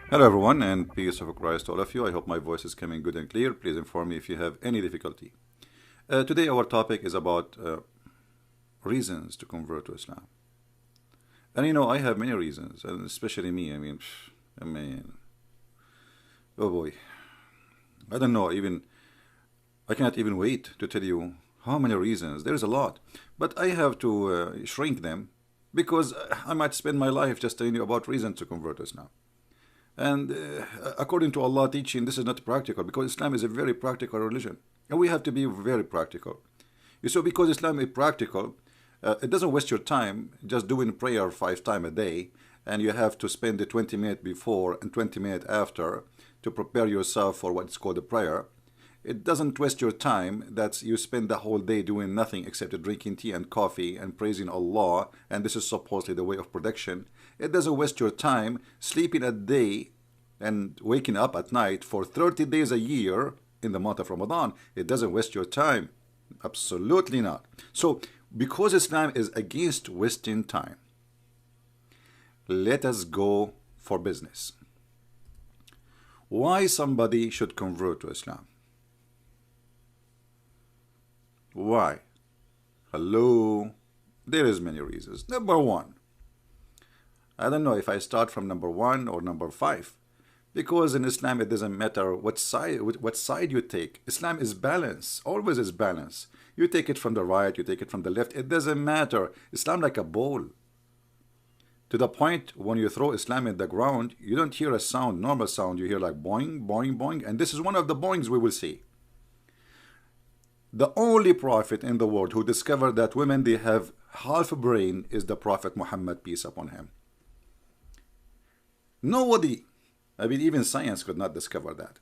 Hello everyone and peace of Christ to all of you. I hope my voice is coming good and clear. Please inform me if you have any difficulty. Today our topic is about reasons to convert to Islam. And I have many reasons, and especially me. I mean, oh boy, I don't know. I cannot even wait to tell you how many reasons. There is a lot, but I have to shrink them because I might spend my life just telling you about reasons to convert to Islam. And according to Allah teaching, this is not practical because Islam is a very practical religion. And we have to be very practical. So because Islam is practical, it doesn't waste your time just doing prayer 5 times a day and you have to spend the 20 minutes before and 20 minutes after to prepare yourself for what's called a prayer. It doesn't waste your time that you spend the whole day doing nothing except drinking tea and coffee and praising Allah, and this is supposedly the way of protection. It doesn't waste your time sleeping at day and waking up at night for 30 days a year in the month of Ramadan. It doesn't waste your time. Absolutely not. So, because Islam is against wasting time, let us go for business. Why somebody should convert to Islam? Why? Hello? There is many reasons. Number one, I don't know if I start from number one or number five, because in Islam it doesn't matter what side you take. Islam is balance, always is balance. You take it from the right, you take it from the left, it doesn't matter. Islam like a ball. To the point when you throw Islam in the ground, you don't hear a sound, normal sound. You hear like boing, boing, boing, and this is one of the boings we will see. The only prophet in the world who discovered that women they have half a brain is the Prophet Muhammad, peace upon him. Nobody, even science could not discover that.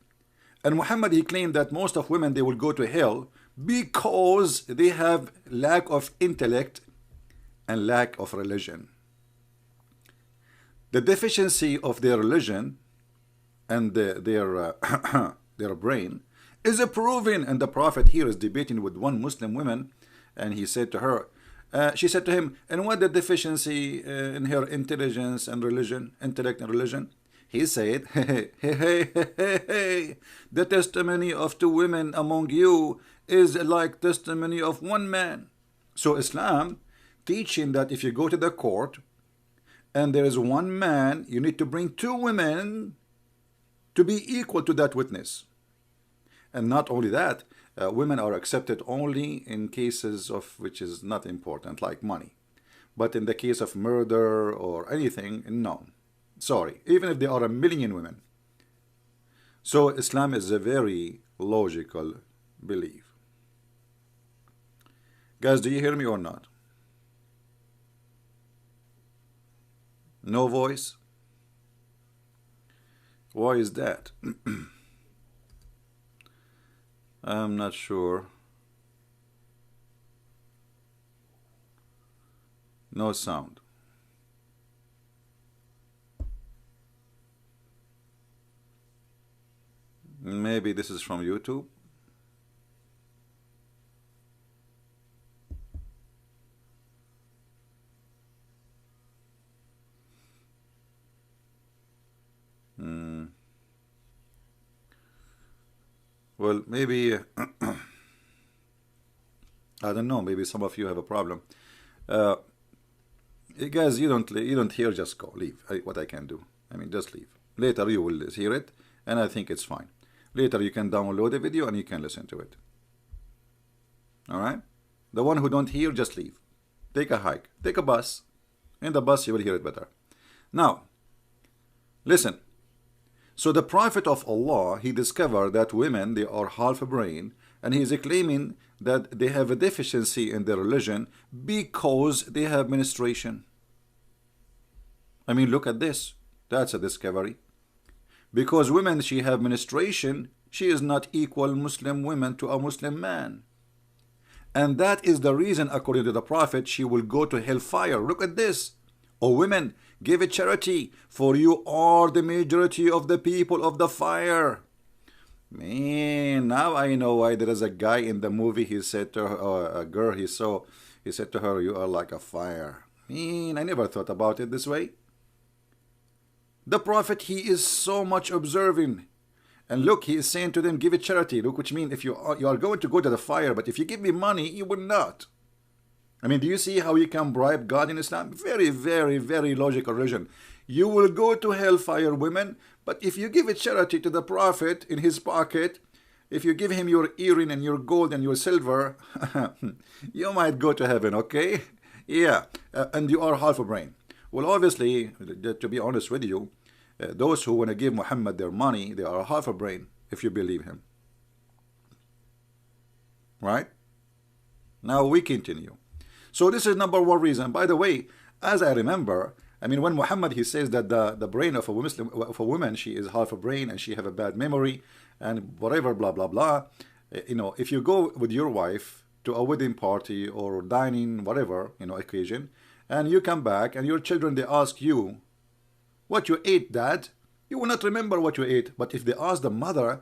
And Muhammad, he claimed that most of women they will go to hell because they have lack of intellect and lack of religion. The deficiency of their religion and their brain is proven, and the Prophet here is debating with one Muslim woman, and he said to her, she said to him, and what the deficiency in her intelligence and religion, intellect and religion? He said, hey, the testimony of two women among you is like testimony of one man. So Islam teaching that if you go to the court and there is one man, you need to bring two women to be equal to that witness. And not only that, women are accepted only in cases of which is not important, like money. But in the case of murder or anything, no. Sorry, even if there are a million women. So Islam is a very logical belief. Guys, do you hear me or not? No voice? Why is that? I'm not sure. No sound. Maybe this is from YouTube. Well, maybe I don't know. Maybe some of you have a problem. Guys, you don't hear. Just go, leave. What I can do? Just leave. Later you will hear it, and I think it's fine. Later you can download the video and you can listen to it. All right. The one who don't hear, just leave. Take a hike. Take a bus. In the bus you will hear it better. Now, listen. So the Prophet of Allah, he discovered that women, they are half a brain, and he is claiming that they have a deficiency in their religion because they have menstruation. Look at this. That's a discovery. Because women, she have menstruation, she is not equal Muslim women to a Muslim man. And that is the reason, according to the Prophet, she will go to hellfire. Look at this. O women, give a charity, for you are the majority of the people of the fire. Man, now I know why there is a guy in the movie, he said to her, or a girl he saw, he said to her, you are like a fire. Man, I never thought about it this way. The Prophet, he is so much observing. And look, he is saying to them, give it charity. Look, which means if you are going to go to the fire, but if you give me money, you will not. I mean, do you see how you can bribe God in Islam? Very, very, very logical religion. You will go to hellfire, women, but if you give a charity to the Prophet in his pocket, if you give him your earring and your gold and your silver, you might go to heaven, okay? Yeah, and you are half a brain. Well, obviously, to be honest with you, those who want to give Muhammad their money, they are half a brain if you believe him. Right? Now we continue. So this is number one reason. By the way, as I remember, I mean, when Muhammad, he says that the brain of a woman, she is half a brain and she have a bad memory and whatever, blah, blah, blah. You know, if you go with your wife to a wedding party or dining, whatever, you know, occasion, and you come back and your children, they ask you, what you ate, Dad? You will not remember what you ate. But if they ask the mother,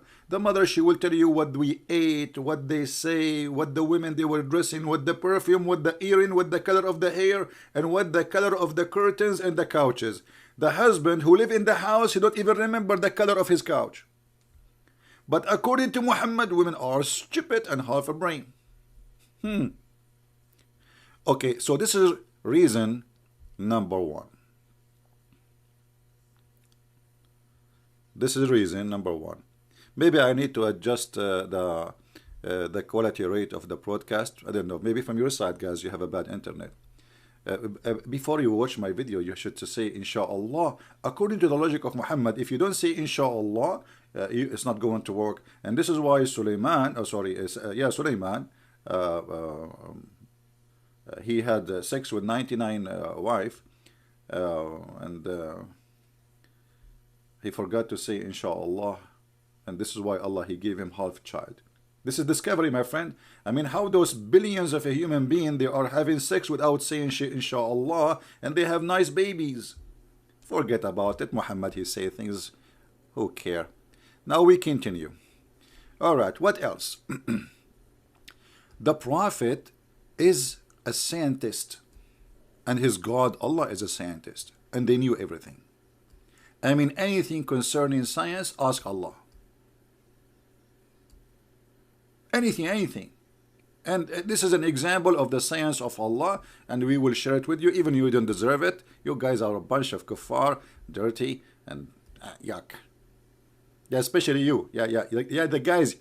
she will tell you what we ate, what they say, what the women they were dressing, what the perfume, what the earring, what the color of the hair, and what the color of the curtains and the couches. The husband who live in the house, he don't even remember the color of his couch. But according to Muhammad, women are stupid and half a brain. Okay, so this is reason number one. This is reason number one. Maybe I need to adjust the quality rate of the broadcast. I don't know. Maybe from your side, guys, you have a bad internet. Before you watch my video, you should say Inshallah. According to the logic of Muhammad, if you don't say Inshallah, it's not going to work. And this is why Sulaiman, Sulaiman, he had sex with 99 wives, and he forgot to say Inshallah, and this is why Allah, he gave him half child. This is discovery, my friend. I mean, how those billions of a human being, they are having sex without saying Inshallah, and they have nice babies. Forget about it. Muhammad, he say things, who care? Now we continue. All right, what else? The Prophet is a scientist, and his God, Allah, is a scientist, and they knew everything. I mean, anything concerning science, ask Allah. Anything. And this is an example of the science of Allah, and we will share it with you, even you don't deserve it. You guys are a bunch of kuffar, dirty, and yuck. Yeah, especially you. Yeah, the guys,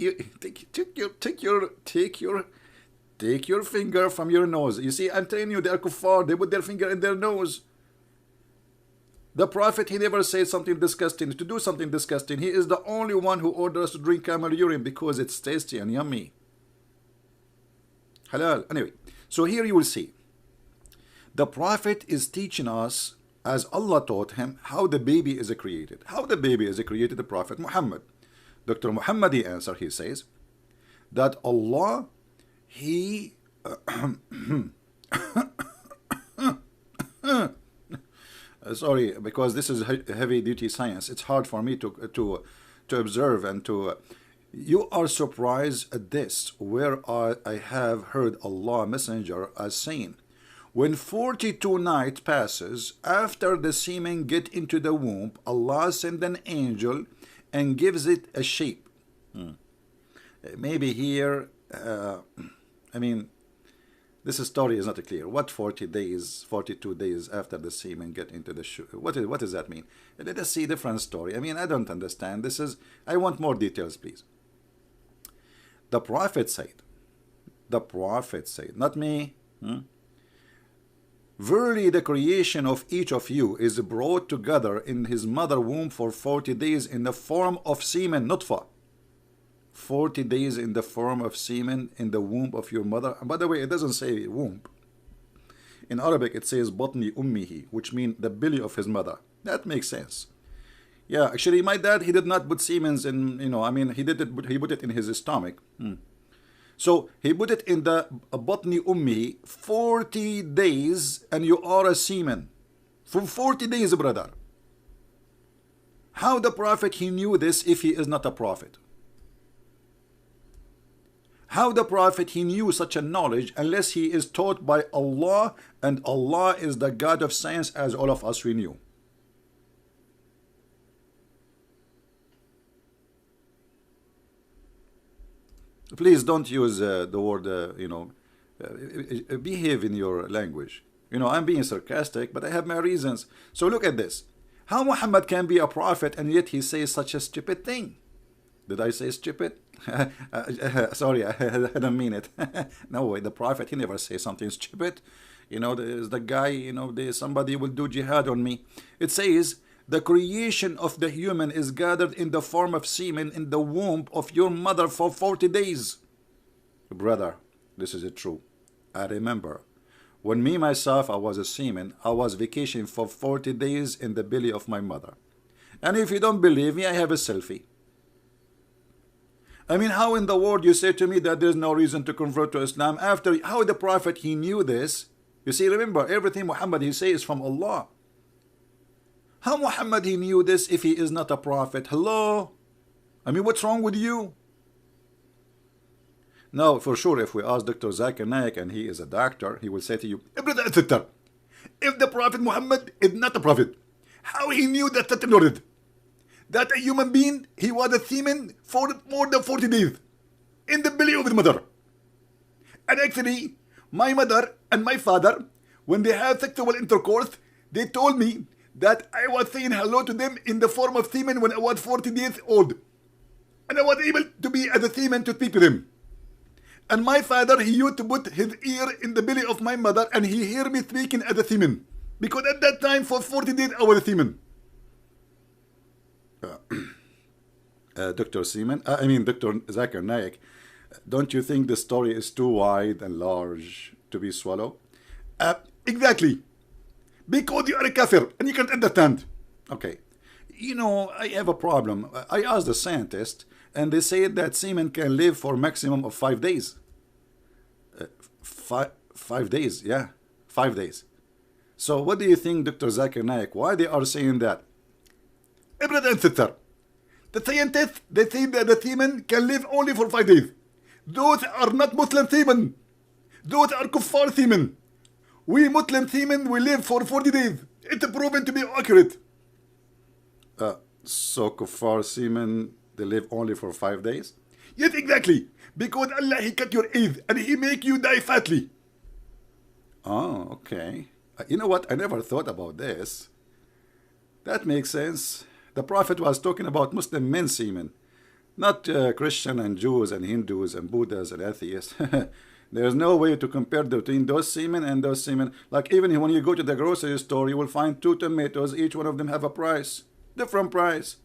take your finger from your nose. You see, I'm telling you, they are kuffar. They put their finger in their nose. The Prophet, he never said something disgusting, to do something disgusting. He is the only one who orders us to drink camel urine because it's tasty and yummy. Halal. Anyway, so here you will see. The Prophet is teaching us, as Allah taught him, how the baby is created. How the baby is created, the Prophet Muhammad. Dr. Muhammad, he answer, he says, that Allah, he... sorry, because this is heavy duty science. It's hard for me to observe and to. You are surprised at this, where I have heard Allah Messenger as saying, when 42 nights passes after the semen get into the womb, Allah send an angel and gives it a shape. Maybe here, I mean, this story is not clear. What 40 days, 42 days after the semen get into the shoe? What does that mean? Let us see different story. I mean, I don't understand. I want more details, please. The Prophet said, not me. Verily the creation of each of you is brought together in his mother womb for 40 days in the form of semen, nutfa. 40 days in the form of semen in the womb of your mother. And by the way, it doesn't say womb. In Arabic, it says batni ummihi, which means the belly of his mother. That makes sense. Yeah, actually, my dad, he did not put semen in, you know, I mean, he put it in his stomach. So he put it in the batni ummihi 40 days, and you are a semen. For 40 days, brother. How the Prophet, he knew this if he is not a prophet? How the Prophet, he knew such a knowledge unless he is taught by Allah, and Allah is the God of science, as all of us we knew. Please don't use the word, behave in your language. I'm being sarcastic, but I have my reasons. So look at this. How Muhammad can be a prophet and yet he says such a stupid thing? Did I say stupid? Sorry, I didn't mean it. No way, the prophet, he never says something stupid. There's the guy, somebody will do jihad on me. It says, the creation of the human is gathered in the form of semen in the womb of your mother for 40 days. Brother, this is true. I remember when me myself, I was a semen, I was vacationing for 40 days in the belly of my mother. And if you don't believe me, I have a selfie. I mean, how in the world you say to me that there's no reason to convert to Islam after how the prophet, he knew this? You see, remember, everything Muhammad he says is from Allah. How Muhammad he knew this if he is not a prophet? Hello? I mean, what's wrong with you? Now, for sure, if we ask Dr. Zakir Naik, and he is a doctor, he will say to you, brother and sister, if the Prophet Muhammad is not a prophet, how he knew that that a human being, he was a semen for more than 40 days in the belly of his mother. And actually, my mother and my father, when they had sexual intercourse, they told me that I was saying hello to them in the form of semen when I was 40 days old. And I was able to be as a semen to speak to them. And my father, he used to put his ear in the belly of my mother and he heard me speaking as a semen. Because at that time, for 40 days, I was a semen. Dr. Zakir Naik, don't you think the story is too wide and large to be swallowed? Exactly. Because you are a kafir and you can't understand. Okay. I have a problem. I asked the scientist and they said that semen can live for a maximum of 5 days. 5 days, yeah. 5 days. So what do you think, Dr. Zakir Naik? Why they are saying that? Brother and sister, the scientists, they say that the semen can live only for 5 days. Those are not Muslim semen. Those are kuffar semen. We Muslim semen, we live for 40 days. It's proven to be accurate. So kuffar semen, they live only for 5 days? Yes, exactly. Because Allah, he cut your age and he make you die fatly. Oh, okay. You know what? I never thought about this. That makes sense. The Prophet was talking about Muslim men semen, not Christian and Jews and Hindus and Buddhas and atheists. There's no way to compare between those semen and those semen. Like even when you go to the grocery store, you will find 2 tomatoes. Each one of them have a price, different price,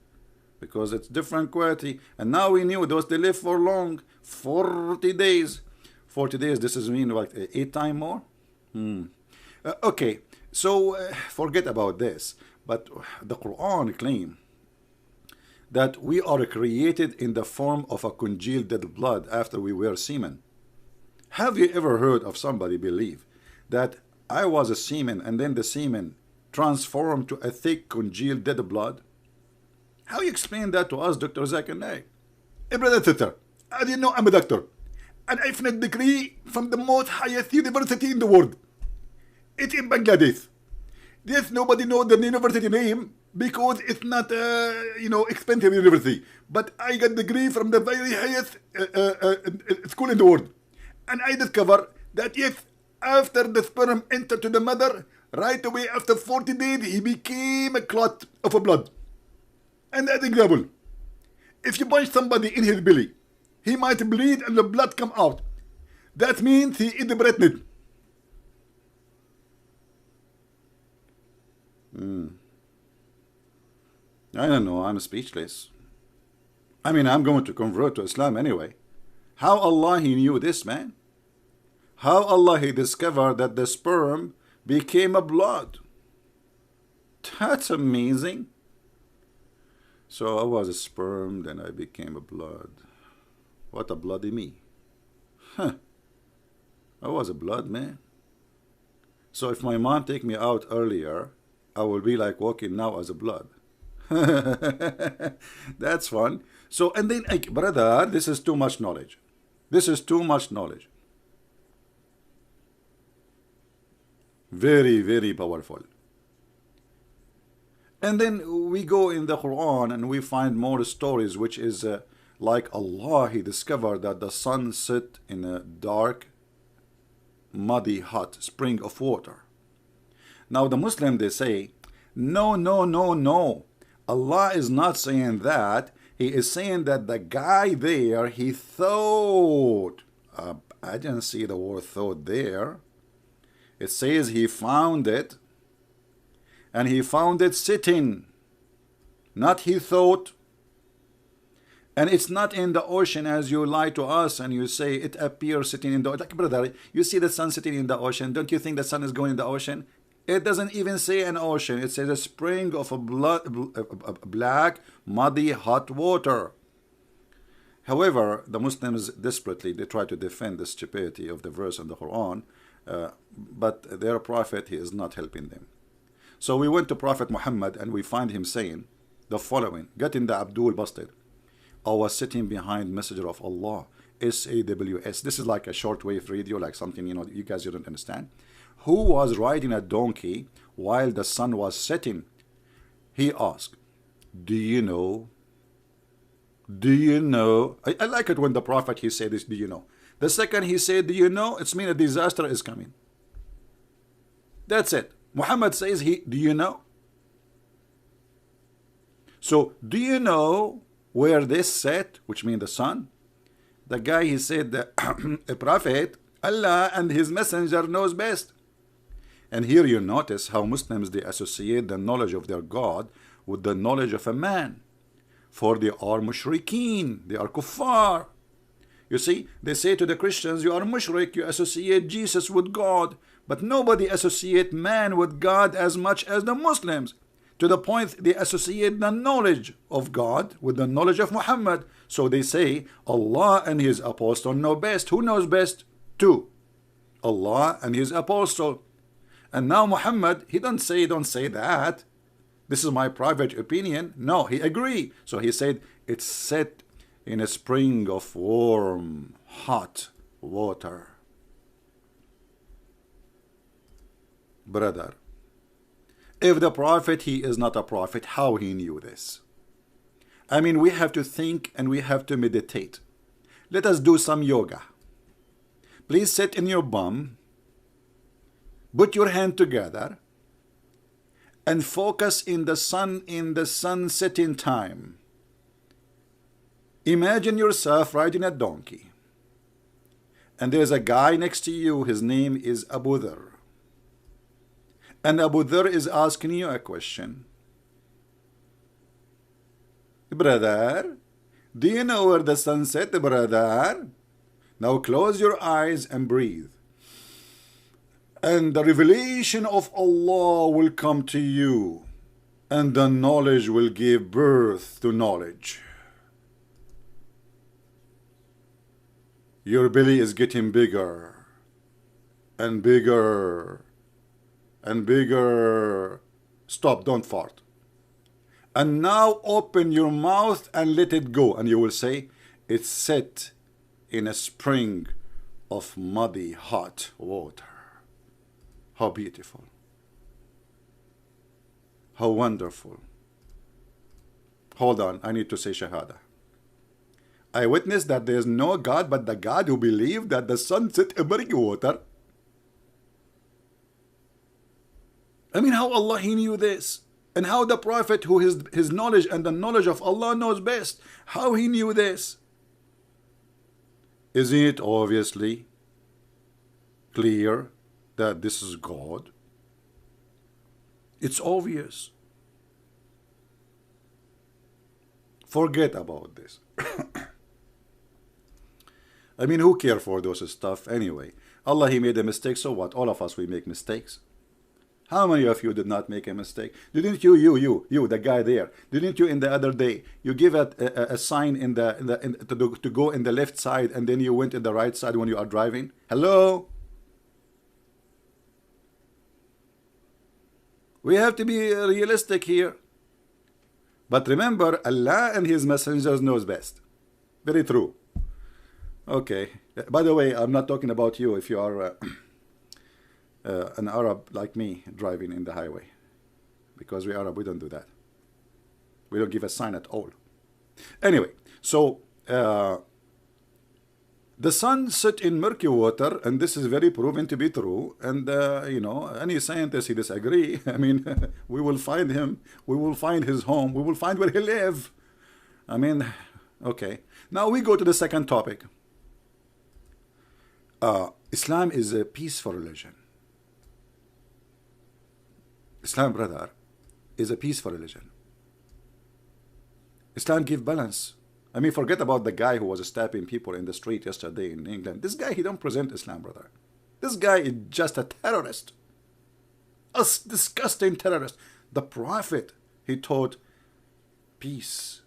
because it's different quality. And now we knew those they live for long, 40 days. 40 days. This is mean like 8 times more. Okay, so forget about this. But the Quran claims that we are created in the form of a congealed dead blood after we were semen. Have you ever heard of somebody believe that I was a semen and then the semen transformed to a thick congealed dead blood? How you explain that to us, Dr. Zakir Naik? Hey, brother and sister, as you know, I'm a doctor. And I finished degree from the most highest university in the world. It's in Bangladesh. Yes, nobody knows the university name because it's not expensive university. But I got degree from the very highest school in the world. And I discovered that yes, after the sperm entered to the mother, right away after 40 days, he became a clot of a blood. And as example, if you punch somebody in his belly, he might bleed and the blood come out. That means he is pregnant. I don't know, I'm speechless. I mean, I'm going to convert to Islam anyway. How Allah he knew this, man? How Allah he discovered that the sperm became a blood? That's amazing. So I was a sperm, then I became a blood. What a bloody me. Huh. I was a blood, man. So if my mom take me out earlier, I will be like walking now as a blood. That's fun. So, and then, brother, this is too much knowledge. This is too much knowledge. Very, very powerful. And then we go in the Quran and we find more stories which is Like Allah, he discovered that the sun set in a dark, muddy, hot spring of water. Now the Muslim, they say, no, no, no, no. Allah is not saying that. He is saying that the guy there, he thought. I didn't see the word thought there. It says he found it. And he found it sitting. Not he thought. And it's not in the ocean as you lie to us and you say it appears sitting in the ocean. Like, brother, you see the sun sitting in the ocean. Don't you think the sun is going in the ocean? It doesn't even say an ocean. It says a spring of a black, muddy, hot water. However, the Muslims desperately, they try to defend the stupidity of the verse in the Quran, but their prophet, he is not helping them. So we went to Prophet Muhammad and we find him saying the following. Get in the Abdul Bastir. I was sitting behind Messenger of Allah, SAWS. This is like a shortwave radio, like something, you know, you guys don't understand. Who was riding a donkey while the sun was setting. He asked, do you know? Do you know? I like it when the Prophet, he said this, do you know? The second he said, do you know? It's mean a disaster is coming. That's it. Muhammad says, do you know? So, do you know where this set, which means the sun? The guy, he said, the a prophet, Allah and his messenger knows best. And here you notice how Muslims, they associate the knowledge of their God with the knowledge of a man. For they are mushrikeen, they are kuffar. You see, they say to the Christians, you are mushrik, you associate Jesus with God. But nobody associate man with God as much as the Muslims. To the point they associate the knowledge of God with the knowledge of Muhammad. So they say, Allah and his apostle know best. Who knows best? Two. Allah and his apostle. And now Muhammad, he don't say that. This is my private opinion. No, he agree. So he said, it's set in a spring of warm, hot water. Brother, if the prophet, he is not a prophet, how he knew this? I mean, we have to think and we have to meditate. Let us do some yoga. Please sit in your bum. Put your hand together and focus in the sun setting time. Imagine yourself riding a donkey. And there's a guy next to you, his name is Abu Dhar. And Abu Dhar is asking you a question. Brother, do you know where the sun set, brother? Now close your eyes and breathe. And the revelation of Allah will come to you. And the knowledge will give birth to knowledge. Your belly is getting bigger. And bigger. And bigger. Stop, don't fart. And now open your mouth and let it go. And you will say, it's set in a spring of muddy hot water. How beautiful. How wonderful. Hold on, I need to say Shahada. I witness that there is no God but the God who believed that the sun set in muddy water. I mean, how Allah, he knew this. And how the Prophet, who his knowledge and the knowledge of Allah knows best, how he knew this. Isn't it obviously clear that this is God? It's obvious. Forget about this. I mean, who cares for those stuff anyway? Allah, he made a mistake, so what? All of us, we make mistakes. How many of you did not make a mistake? Didn't you, the guy there, didn't you in the other day, you give a sign to go in the left side and then you went in the right side when you are driving? Hello? We have to be realistic here. But remember, Allah and his messengers knows best. Very true. Okay. By the way, I'm not talking about you if you are an Arab like me driving in the highway. Because we Arab, we don't do that. We don't give a sign at all. Anyway, so Uh, the sun set in murky water, and this is very proven to be true. And you know, any scientist he disagree. I mean, we will find him. We will find his home. We will find where he live. I mean, okay. Now we go to the second topic. Islam is a peaceful religion. Islam, brother, is a peaceful religion. Islam gives balance. I mean, forget about the guy who was stabbing people in the street yesterday in England. This guy, he don't present Islam, brother. This guy is just a terrorist. A disgusting terrorist. The Prophet, he taught peace.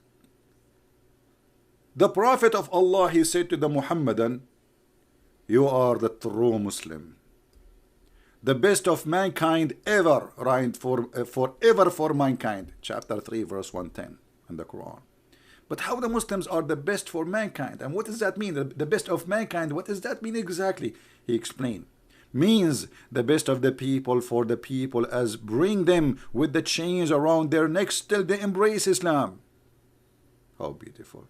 The Prophet of Allah, he said to the Muhammadan, you are the true Muslim. The best of mankind ever, reigned forever for mankind. Chapter 3, verse 110 in the Quran. But how the Muslims are the best for mankind? And what does that mean? The best of mankind, what does that mean exactly? He explained. Means the best of the people for the people, as bring them with the chains around their necks till they embrace Islam. How beautiful.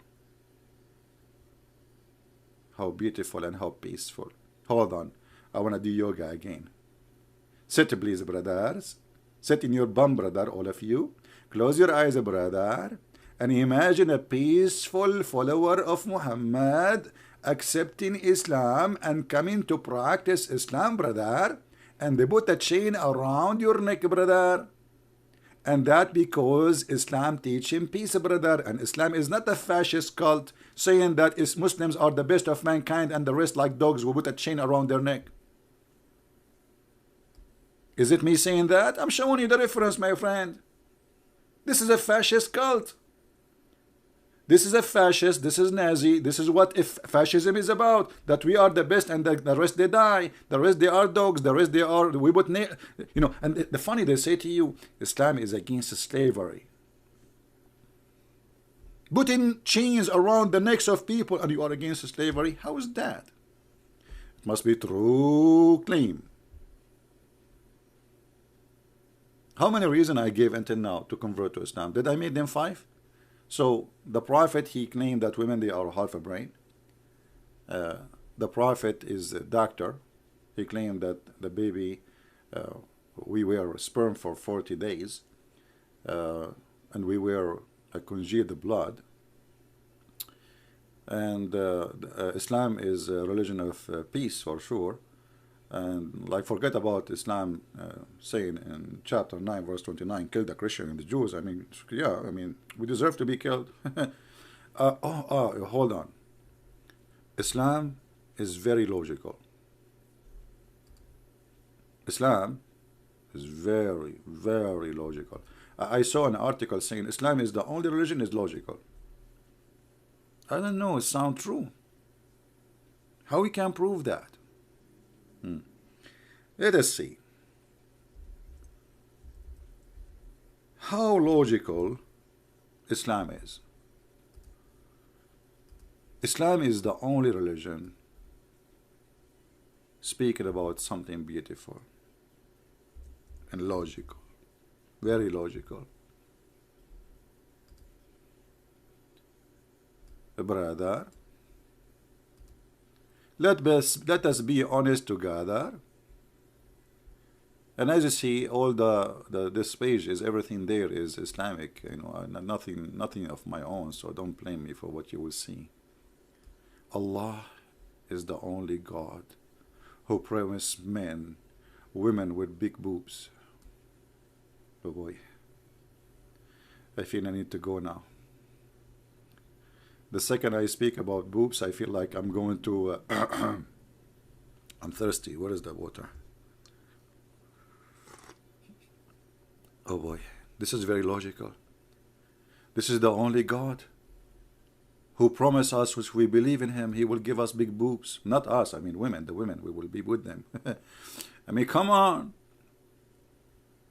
How beautiful and how peaceful. Hold on. I want to do yoga again. Sit, please, brothers. Sit in your bum, brother, all of you. Close your eyes, brother. And imagine a peaceful follower of Muhammad accepting Islam and coming to practice Islam, brother. And they put a chain around your neck, brother. And that because Islam teaching peace, brother. And Islam is not a fascist cult saying that Muslims are the best of mankind and the rest like dogs will put a chain around their neck. Is it me saying that? I'm showing you the reference, my friend. This is a fascist cult. This is a fascist, this is Nazi, this is what if fascism is about, that we are the best and the rest they die, the rest they are dogs, the rest they are, we would, you know, and the funny, they say to you, Islam is against slavery. Putting chains around the necks of people and you are against slavery, how is that? It must be true claim. How many reasons I gave until now to convert to Islam? Did I make them 5? So the Prophet, he claimed that women, they are half a brain. The Prophet is a doctor. He claimed that the baby, we were sperm for 40 days, and we were congealed blood. And Islam is a religion of peace for sure. And like, forget about Islam saying in chapter 9 verse 29, kill the Christian and the Jews. I mean, yeah, I mean, we deserve to be killed. Hold on. Islam is very logical. Islam is very, very logical. I saw an article saying Islam is the only religion is logical. I don't know, it sounds true. How we can prove that? Let us see. How logical Islam is. Islam is the only religion speaking about something beautiful and logical, very logical. Brother, let us be honest together. And as you see, all this page is everything there is Islamic, you know, nothing of my own. So don't blame me for what you will see. Allah is the only God who promised men, women with big boobs. Oh boy, I feel I need to go now. The second I speak about boobs, I feel like I'm going to. I'm thirsty. Where is the water? Oh boy, this is very logical. This is the only God who promised us, which we believe in him, he will give us big boobs. Not us, I mean women, the women, we will be with them. I mean, come on.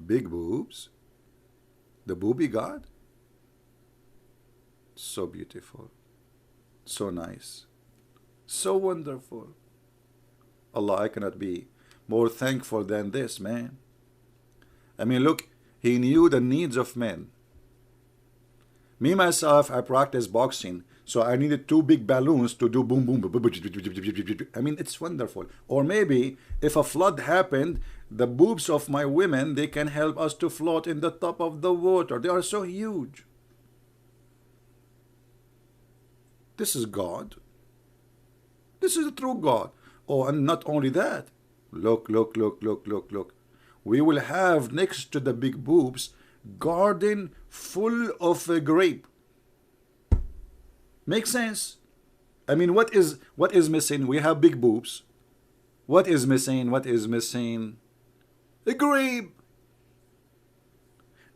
Big boobs? The booby God? So beautiful. So nice. So wonderful. Allah, I cannot be more thankful than this, man. I mean, look, he knew the needs of men. Me, myself, I practice boxing So I needed two big balloons to do boom, boom, boom, boom, boom. I mean, it's wonderful. Or maybe if a flood happened, the boobs of my women, they can help us to float in the top of the water. They are so huge. This is God. This is a true God. Oh, and not only that. Look, look, look, look, look, look. We will have next to the big boobs garden full of a grape. Makes sense? I mean, what is missing? We have big boobs. What is missing? What is missing? A grape.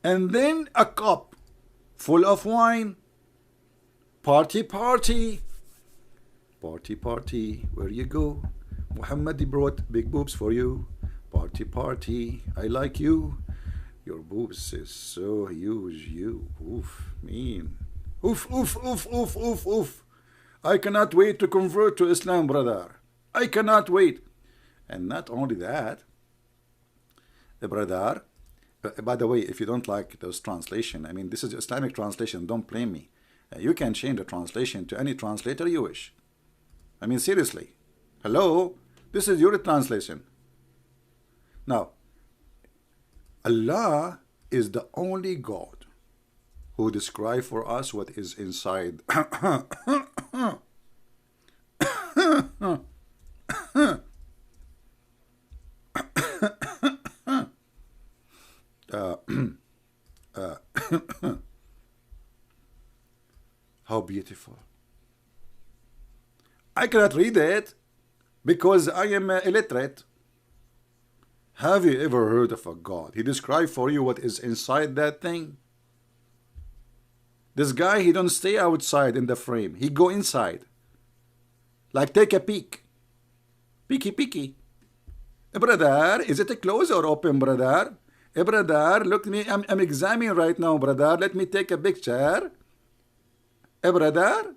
And then a cup full of wine. Party, party. Party, party. Where you go? Muhammad brought big boobs for you. Party, party. I like you. Your boobs is so huge. You. Oof. Mean. Oof, oof, oof, oof, oof, oof. I cannot wait to convert to Islam, brother. I cannot wait. And not only that, brother, by the way, if you don't like those translation, I mean, this is Islamic translation, don't blame me. You can change the translation to any translator you wish. I mean, seriously. Hello? This is your translation. Now, Allah is the only God who describe for us what is inside. How beautiful. I cannot read it because I am illiterate. Have you ever heard of a God? He described for you what is inside that thing. This guy, he don't stay outside in the frame. He go inside. Like take a peek. Peeky, peeky. Brother, is it closed or open, brother? Brother, look at me. I'm examining right now, brother. Let me take a picture. Brother,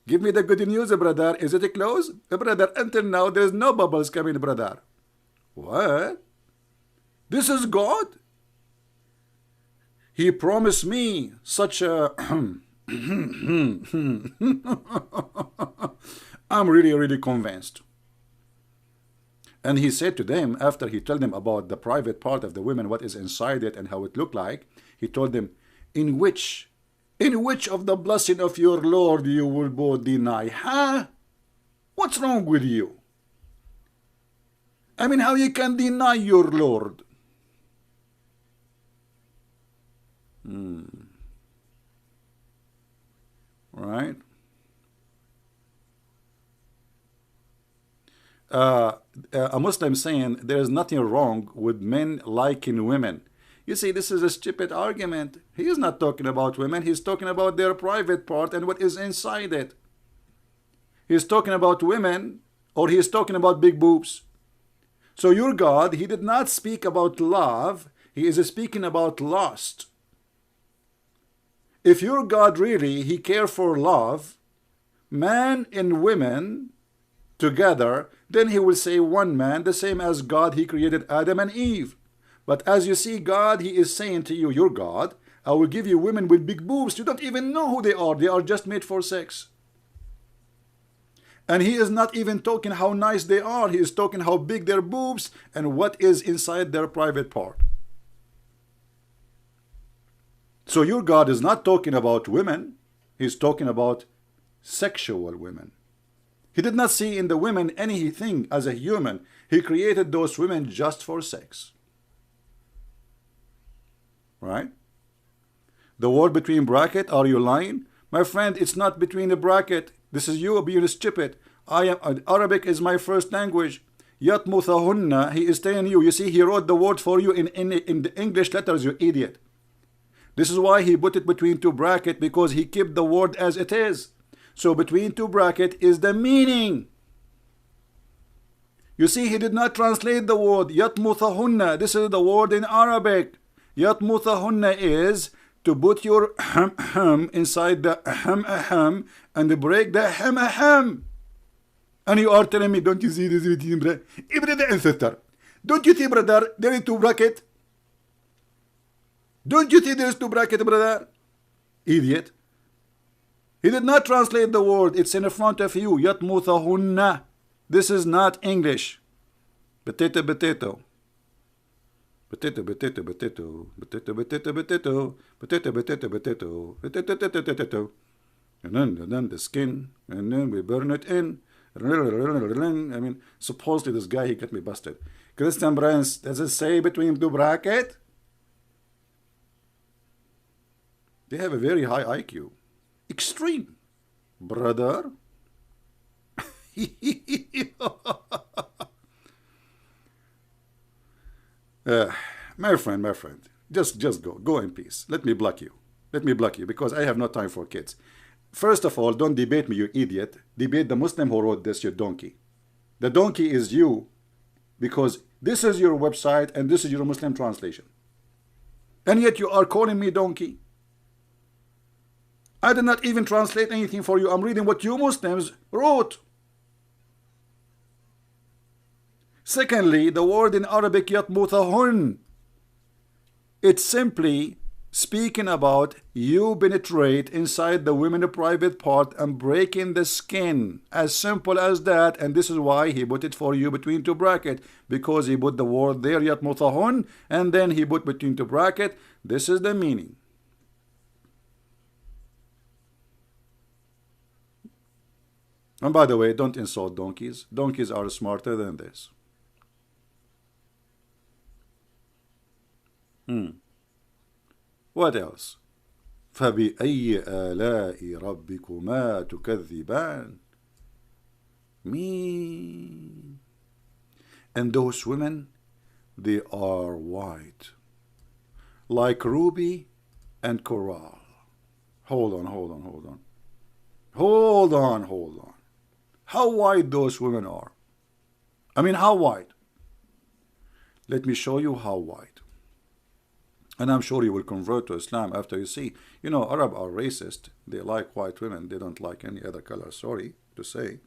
give me the good news, brother. Is it closed? Brother, until now, there's no bubbles coming, brother. What? This is God? He promised me such a... I'm really convinced. And he said to them, after he told them about the private part of the women, what is inside it and how it looked like, he told them, in which of the blessing of your Lord you will both deny? Huh? What's wrong with you? I mean, how you can deny your Lord? Right? A Muslim saying there is nothing wrong with men liking women. You see, this is a stupid argument. He is not talking about women. He's talking about their private part and what is inside it. He's talking about women, or he's talking about big boobs. So your God, he did not speak about love. He is speaking about lust. If your God really, he cared for love, man and women together, then he will say one man, the same as God, he created Adam and Eve. But as you see, God, he is saying to you, your God, I will give you women with big boobs. You don't even know who they are. They are just made for sex. And he is not even talking how nice they are. He is talking how big their boobs and what is inside their private part. So your God is not talking about women. He's talking about sexual women. He did not see in the women anything as a human. He created those women just for sex. Right? The word between bracket, are you lying? My friend, it's not between the bracket. This is you being stupid. Arabic is my first language. Yatmuthahunna, he is telling you. You see, he wrote the word for you in the English letters, you idiot. This is why he put it between two brackets, because he kept the word as it is. So between two brackets is the meaning. You see, he did not translate the word yatmuthahunna. This is the word in Arabic. Yatmuthahunna is to put your inside the and break the And you are telling me, don't you see this brother and sister? Don't you see, brother, there is two brackets? Don't you see there is two brackets, brother? Idiot. He did not translate the word. It's in front of you. يطمثهن. This is not English. Potato, potato. Potato, potato, potato. Potato, potato, potato. Potato, potato, potato. Potato, potato, potato. And then the skin. And then we burn it in. I mean, supposedly this guy, he got me busted. Christian Brands, does it say between two bracket? They have a very high IQ. Extreme. Brother. My friend, just go in peace. Let me block you. Let me block you because I have no time for kids. First of all, don't debate me, you idiot. Debate the Muslim who wrote this, you donkey. The donkey is you because this is your website and this is your Muslim translation. And yet you are calling me donkey. I did not even translate anything for you. I'm reading what you Muslims wrote. Secondly, the word in Arabic يطمثهن. It's simply speaking about you penetrate inside the women's private part and breaking the skin. As simple as that. And this is why he put it for you between two brackets. Because he put the word there يطمثهن and then he put between two brackets. This is the meaning. And by the way, don't insult donkeys. Donkeys are smarter than this. What else? فبأي آلاء ربكما تكذبان. Me. And those women, they are white, like ruby and coral. Hold on. How white those women are. I mean, how white? Let me show you how white. And I'm sure you will convert to Islam after you see. You know, Arab are racist. They like white women. They don't like any other color. Sorry to say.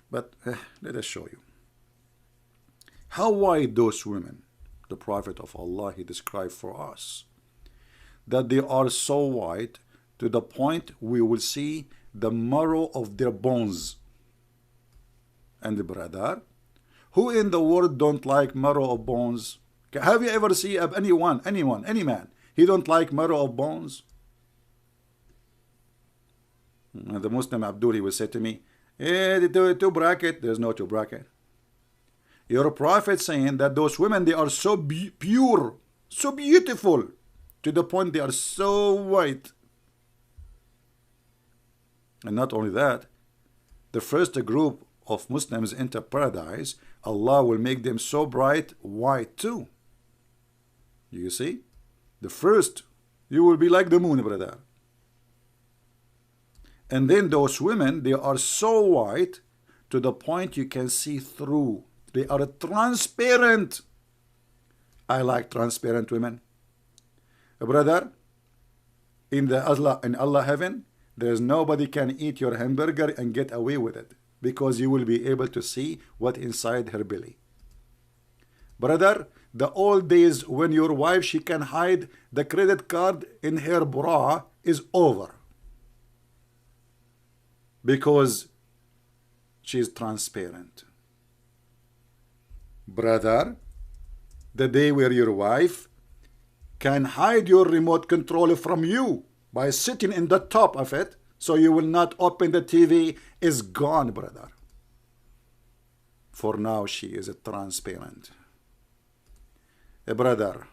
But let us show you. How white those women, the Prophet of Allah, he described for us. That they are so white to the point we will see the marrow of their bones. And the brother, who in the world don't like marrow of bones? Have you ever seen any man, he don't like marrow of bones? And the Muslim Abdul, he will say to me, the two bracket, there's no two bracket. Your Prophet saying that those women, they are so pure, so beautiful, to the point they are so white. And not only that, the first group of Muslims enter paradise, Allah will make them so bright white too. You see? The first, you will be like the moon, brother. And then those women, they are so white to the point you can see through. They are transparent. I like transparent women. Brother, in Allah heaven, there's nobody can eat your hamburger and get away with it, because you will be able to see what inside her belly. Brother, the old days when your wife, she can hide the credit card in her bra is over, because she is transparent. Brother, the day where your wife can hide your remote control from you by sitting in the top of it, so you will not open the TV, is gone, brother. For now, she is transparent. A brother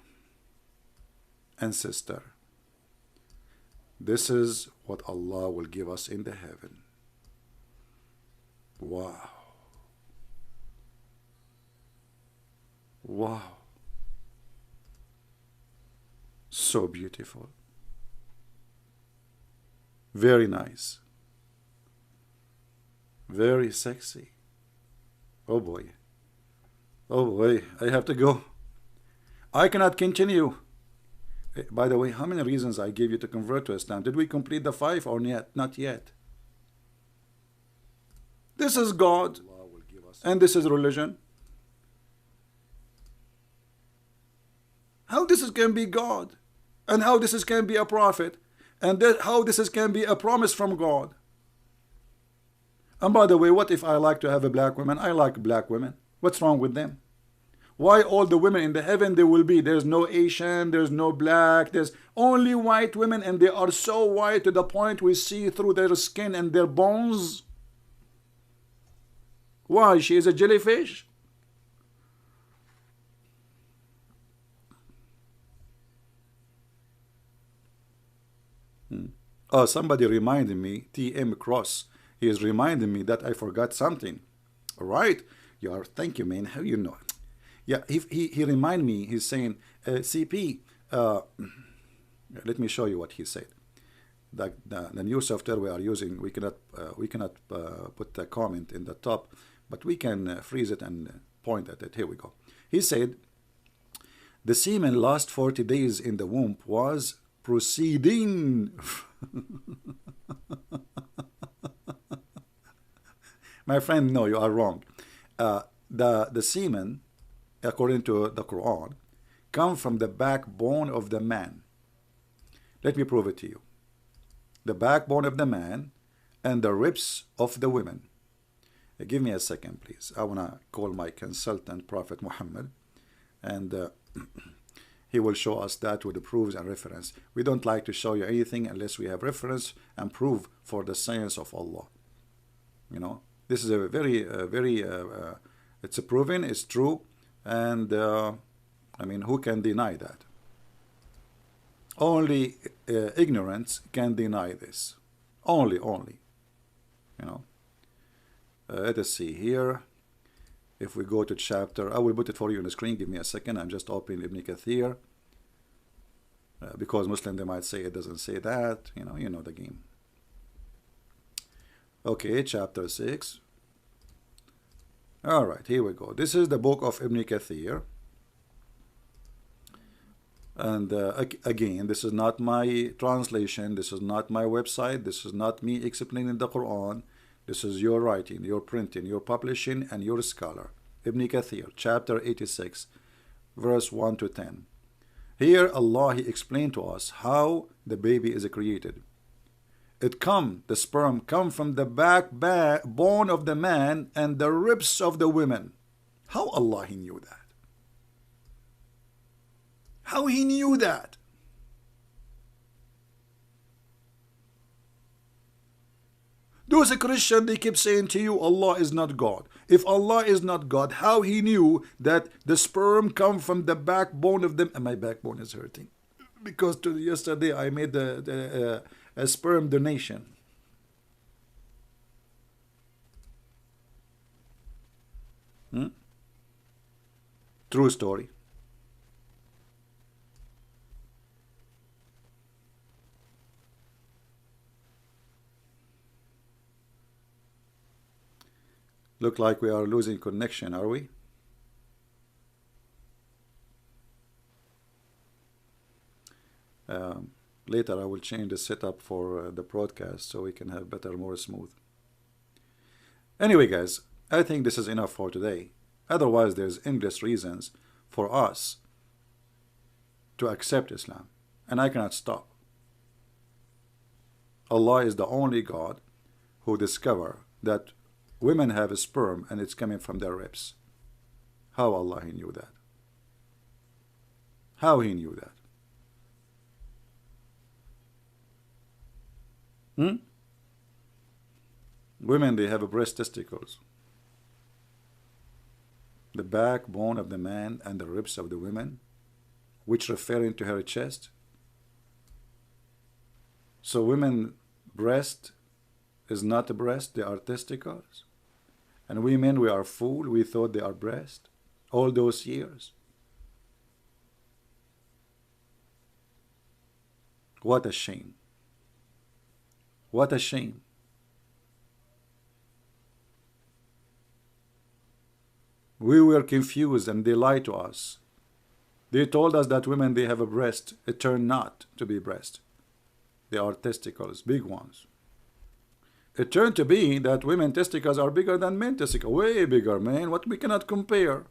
and sister, this is what Allah will give us in the heaven. Wow. Wow. So beautiful. Very nice. Very sexy. Oh boy. Oh boy, I have to go. I cannot continue. By the way, how many reasons I gave you to convert to Islam? Did we complete the 5 or yet? Not yet. This is God, and this is religion. How this can be God, and how this can be a prophet, and how this can be a promise from God. And by the way, what if I like to have a black woman? I like black women. What's wrong with them? Why all the women in the heaven there will be? There's no Asian, there's no black, there's only white women, and they are so white to the point we see through their skin and their bones. Why? She is a jellyfish? Oh, somebody reminded me, TM Cross. He is reminding me that I forgot something. All right. You are, thank you, man. How you know? Yeah, he reminded me, he's saying, CP, let me show you what he said. The new software we are using, we cannot put a comment in the top, but we can freeze it and point at it. Here we go. He said, the semen last 40 days in the womb was proceeding. My friend, no, you are wrong. The semen, according to the Quran, come from the backbone of the man. Let me prove it to you. The backbone of the man and the ribs of the women. Give me a second, please. I want to call my consultant, Prophet Muhammad, and he will show us that with the proofs and reference. We don't like to show you anything unless we have reference and proof for the science of Allah. You know, this is a very, it's a proven, it's true, and I mean, who can deny that? Only ignorance can deny this. Only, you know. Let us see here. If we go to chapter, I will put it for you on the screen. Give me a second. I'm just opening Ibn Kathir. Because Muslim, they might say it doesn't say that. You know the game. Okay, chapter 6. All right, here we go. This is the book of Ibn Kathir. And again, this is not my translation. This is not my website. This is not me explaining the Quran. This is your writing, your printing, your publishing, and your scholar. Ibn Kathir, chapter 86, verse 1 to 10. Here Allah, He explained to us how the baby is created. The sperm come from the backbone of the man and the ribs of the women. How Allah, He knew that? How He knew that? Those Christians, they keep saying to you, Allah is not God. If Allah is not God, how He knew that the sperm come from the backbone of them? And my backbone is hurting. Because yesterday I made a sperm donation. True story. Look like we are losing connection, are we? Later I will change the setup for the broadcast so we can have better, more smooth. Anyway, guys, I think this is enough for today. Otherwise, there's endless reasons for us to accept Islam, and I cannot stop. Allah is the only God who discovered that women have a sperm and it's coming from their ribs. How Allah, He knew that? How He knew that? Women, they have breast testicles. The backbone of the man and the ribs of the women, which referring to her chest. So women breast is not a breast, they are testicles. And we men, we are fool, we thought they are breast all those years. What a shame. What a shame. We were confused and they lied to us. They told us that women, they have a breast. It turned not to be breast. They are testicles, big ones. It turned to be that women testicles are bigger than men testicles. Way bigger, man. What we cannot compare.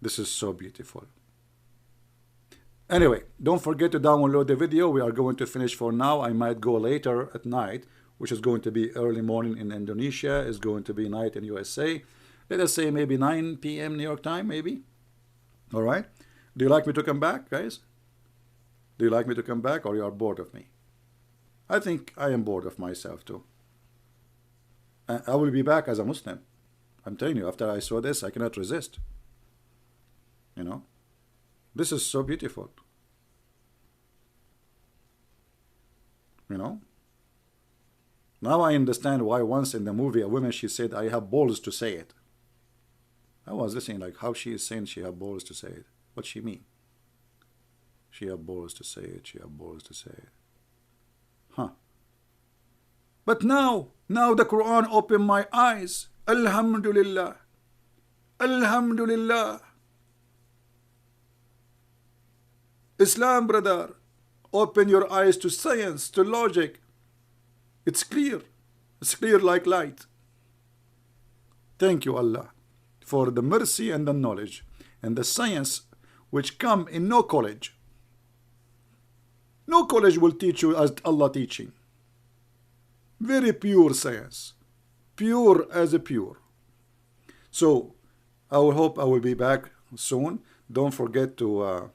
This is so beautiful. Anyway, don't forget to download the video. We are going to finish for now. I might go later at night, which is going to be early morning in Indonesia, is going to be night in USA. Let us say maybe 9 p.m. New York time, maybe. All right. Do you like me to come back, guys? Do you like me to come back, or you are bored of me? I think I am bored of myself too. I will be back as a Muslim. I'm telling you, after I saw this, I cannot resist. You know, this is so beautiful. You know, now I understand why once in the movie a woman, she said, I have balls to say it. I was listening like how she is saying she have balls to say it. What she mean? She have balls to say it. She have balls to say it. Huh. But now the Quran opened my eyes. Alhamdulillah. Alhamdulillah. Islam, brother, open your eyes to science, to logic. It's clear. It's clear like light. Thank you, Allah, for the mercy and the knowledge and the science which come in no college. No college will teach you as Allah teaching. Very pure science. Pure as a pure. So, I will hope I will be back soon. Don't forget to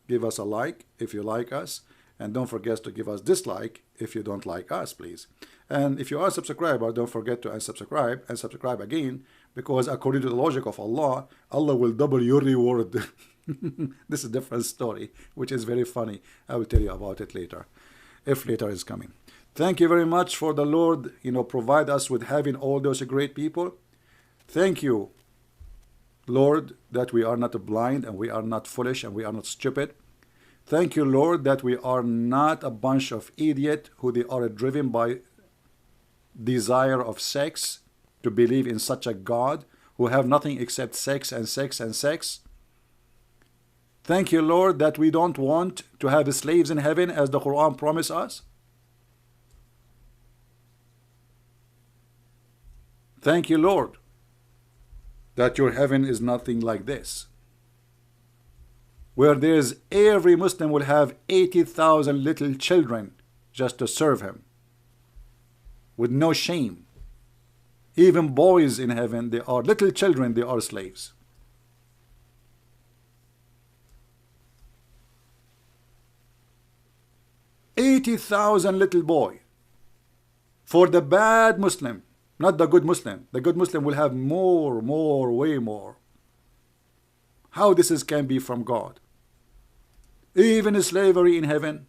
give us a like if you like us. And don't forget to give us dislike if you don't like us, please. And if you are a subscriber, don't forget to unsubscribe and subscribe again, because according to the logic of Allah, Allah will double your reward. This is a different story, which is very funny. I will tell you about it later, if later is coming. Thank you very much for the Lord, provide us with having all those great people. Thank you, Lord, that we are not blind and we are not foolish and we are not stupid. Thank you, Lord, that we are not a bunch of idiots who they are driven by desire of sex to believe in such a God who have nothing except sex and sex and sex. Thank you, Lord, that we don't want to have slaves in heaven as the Quran promised us. Thank you, Lord, that your heaven is nothing like this, where there's every Muslim will have 80,000 little children just to serve him with no shame. Even boys in heaven, they are little children, they are slaves. $80,000 little boy for the bad Muslim, not the good Muslim. The good Muslim will have more, way more. How this can be from God? Even slavery in heaven.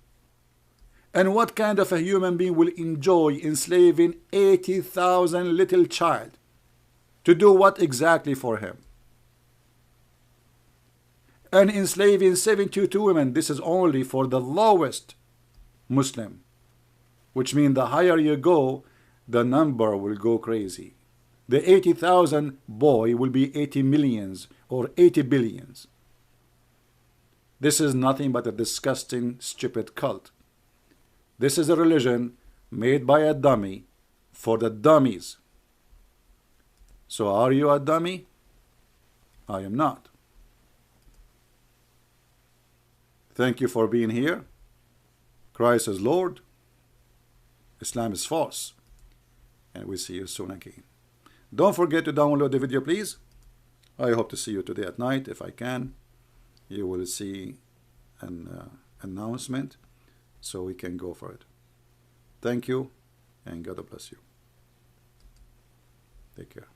And what kind of a human being will enjoy enslaving 80,000 little child? To do what exactly for him? And enslaving 72 women, this is only for the lowest Muslim. Which means the higher you go, the number will go crazy. The 80,000 boy will be 80 millions or 80 billions. This is nothing but a disgusting, stupid cult. This is a religion made by a dummy for the dummies. So are you a dummy? I am not. Thank you for being here. Christ is Lord. Islam is false. And we'll see you soon again. Don't forget to download the video, please. I hope to see you today at night if I can. You will see an announcement so we can go for it. Thank you and God bless you. Take care.